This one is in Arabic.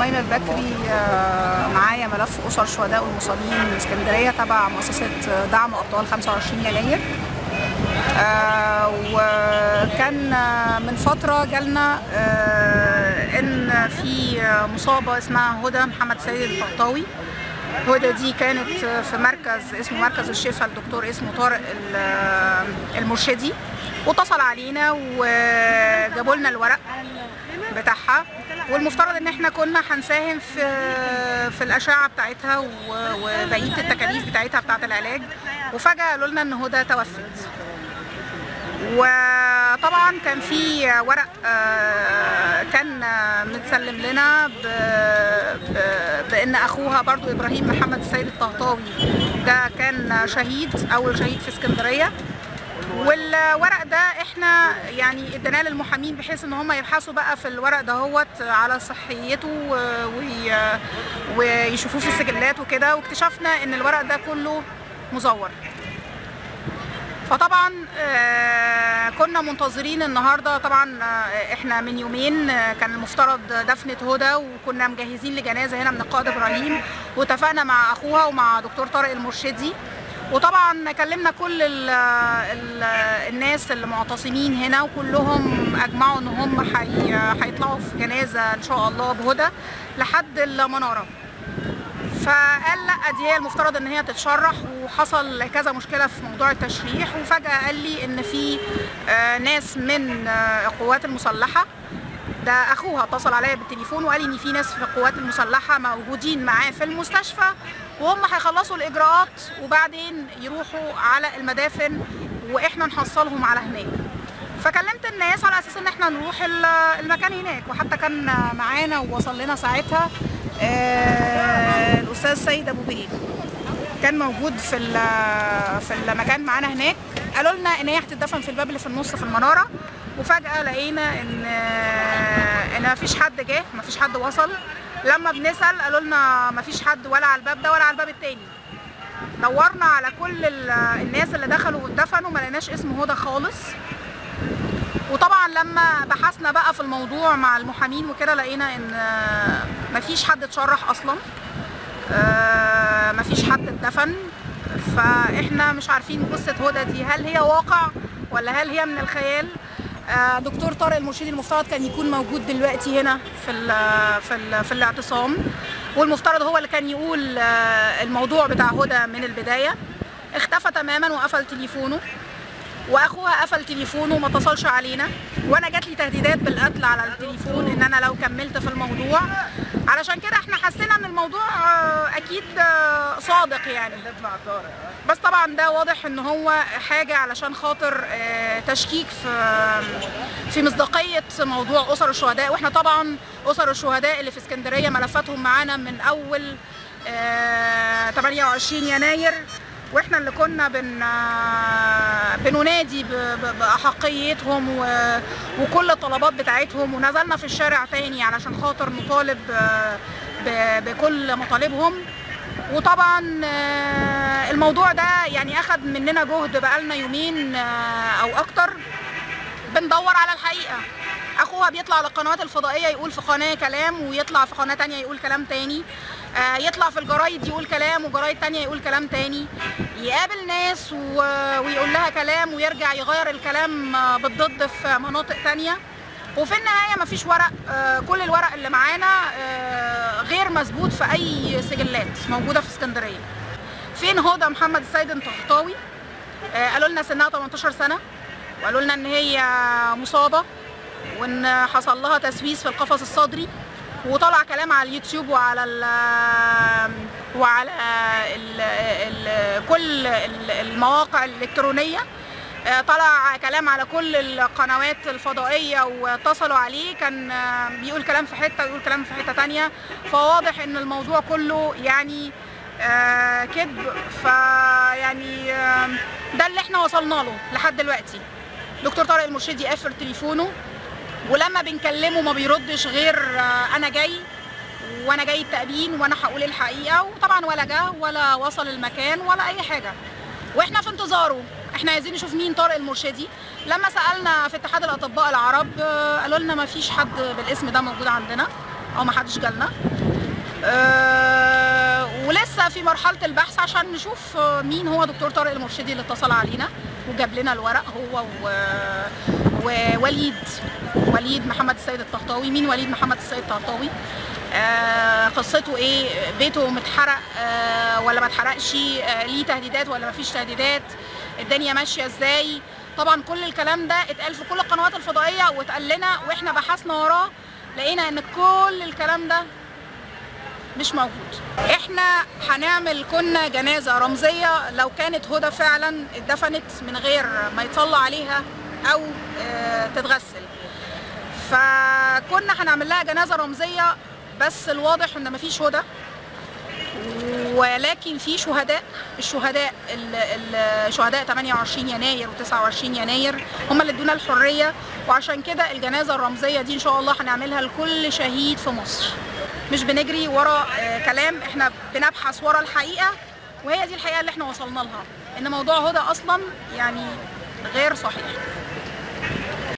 مينا البكري. معايا ملف أسر الشهداء والمصابين من اسكندرية تبع مؤسسة دعم أبطال 25 يناير. وكان من فترة جالنا إن في مصابة اسمها هدى محمد سيد الطهطاوي. هدى دي كانت في مركز اسمه مركز الشفاء، الدكتور اسمه طارق المرشدي، واتصل علينا وجابوا لنا الورق بتاعها، والمفترض ان احنا كنا هنساهم في الاشعه بتاعتها وبقيه التكاليف بتاعتها بتاعت العلاج، وفجاه قالوا لنا ان هدى توفت. وطبعا كان في ورق كان متسلم لنا بان اخوها برضو ابراهيم محمد السيد الطهطاوي ده كان شهيد، اول شهيد في اسكندريه. والورق ده احنا يعني اديناه للمحامين بحيث ان هم يبحثوا بقى في الورق دهوت على صحيته ويشوفوه في السجلات وكده، واكتشفنا ان الورق ده كله مزور. فطبعا كنا منتظرين النهارده، طبعا احنا من يومين كان المفترض دفنة هدى، وكنا مجهزين لجنازه هنا من القائد ابراهيم، واتفقنا مع اخوها ومع دكتور طارق المرشدي، وطبعا كلمنا كل الناس اللي معتصمين هنا، وكلهم اجمعوا ان هم هيطلعوا في جنازه ان شاء الله بهدى لحد المناره. فقال لا، دي هي المفترض ان هي تتشرح، وحصل كذا مشكله في موضوع التشريح، وفجاه قال لي ان في ناس من القوات المسلحه، ده اخوها اتصل عليا بالتليفون وقال لي ان في ناس في القوات المسلحه موجودين معاه في المستشفى، وهم هيخلصوا الاجراءات وبعدين يروحوا على المدافن واحنا نحصلهم على هناك. فكلمت الناس على اساس ان احنا نروح المكان هناك، وحتى كان معانا ووصل لنا ساعتها الاستاذ سيد ابو بيل كان موجود في المكان معانا هناك. قالوا لنا ان هي هتدفن في الباب اللي في النص في المناره، وفجاه لقينا ان مفيش حد جه، مفيش حد وصل. لما بنسال قالوا لنا مفيش حد ولا على الباب ده ولا على الباب التاني. دورنا على كل الناس اللي دخلوا واتدفنوا، ما لقيناش اسم هدى خالص. وطبعا لما بحثنا بقى في الموضوع مع المحامين وكده لقينا ان مفيش حد اتشرح اصلا، مفيش حد اتدفن. فاحنا مش عارفين قصه هدى دي هل هي واقع ولا هل هي من الخيال. دكتور طارق المرشدي المفترض كان يكون موجود دلوقتي هنا في الاعتصام، والمفترض هو اللي كان يقول الموضوع بتاع هدى من البدايه. اختفى تماما وقفل تليفونه، واخوها قفل تليفونه وما اتصلش علينا، وانا جات لي تهديدات بالقتل على التليفون ان انا لو كملت في الموضوع. علشان كده احنا حسينا ان الموضوع اكيد صادق يعني، بس طبعا ده واضح ان هو حاجه علشان خاطر تشكيك في مصداقيه موضوع اسر الشهداء. واحنا طبعا اسر الشهداء اللي في اسكندريه ملفاتهم معانا من اول 28 يناير، واحنا اللي كنا بننادي باحقيتهم وكل الطلبات بتاعتهم، ونزلنا في الشارع تاني علشان خاطر نطالب بكل مطالبهم. وطبعا الموضوع ده يعني اخد مننا جهد، بقالنا يومين او اكتر بندور على الحقيقه. اخوها بيطلع للقنوات الفضائيه يقول في قناه كلام، ويطلع في قناه تانيه يقول كلام تاني، يطلع في الجرايد يقول كلام وجرايد تانية يقول كلام تاني، يقابل ناس ويقول لها كلام ويرجع يغير الكلام بالضد في مناطق تانية. وفي النهاية مفيش ورق، كل الورق اللي معانا غير مثبوت في أي سجلات موجودة في اسكندرية. فين هدى محمد السيد الطهطاوي؟ قالوا لنا سنها 18 سنة، وقالوا لنا إن هي مصابة وإن حصل لها تسويس في القفص الصدري، وطلع كلام على اليوتيوب وعلى كل المواقع الإلكترونية، طلع كلام على كل القنوات الفضائية واتصلوا عليه، كان بيقول كلام في حتة ويقول كلام في حتة تانية. فواضح ان الموضوع كله يعني كذب. فيعني ده اللي احنا وصلنا له لحد دلوقتي. دكتور طارق المرشدي قافل تليفونه، ولما بنكلمه ما بيردش غير انا جاي وانا جاي التأبين وانا هقول الحقيقة. وطبعا ولا جه ولا وصل المكان ولا اي حاجة، واحنا في انتظاره. احنا عايزين نشوف مين طارق المرشدي. لما سألنا في اتحاد الأطباء العرب قالوا لنا ما فيش حد بالاسم ده موجود عندنا، او ما حدش جالنا. ولسه في مرحله البحث عشان نشوف مين هو دكتور طارق المرشدي اللي اتصل علينا وجاب لنا الورق، هو ووليد محمد السيد الطهطاوي. مين وليد محمد السيد الطهطاوي؟ قصته ايه؟ بيته متحرق ولا ما اتحرقش؟ ليه تهديدات ولا ما فيش تهديدات؟ الدنيا ماشيه ازاي؟ طبعا كل الكلام ده اتقال في كل القنوات الفضائيه واتقال لنا، واحنا بحثنا وراه لقينا ان كل الكلام ده مش موجود. احنا هنعمل كنا جنازه رمزيه لو كانت هدى فعلا اتدفنت من غير ما يتصلى عليها او تتغسل، فكنا هنعمل لها جنازه رمزيه. بس الواضح ان مفيش هدى، ولكن في شهداء. الشهداء 28 يناير و29 يناير هم اللي ادونا الحريه، وعشان كده الجنازه الرمزيه دي ان شاء الله هنعملها لكل شهيد في مصر. مش بنجري ورا كلام، احنا بنبحث ورا الحقيقه، وهي دي الحقيقه اللي احنا وصلنا لها، ان موضوع هدى اصلا يعني غير صحيح.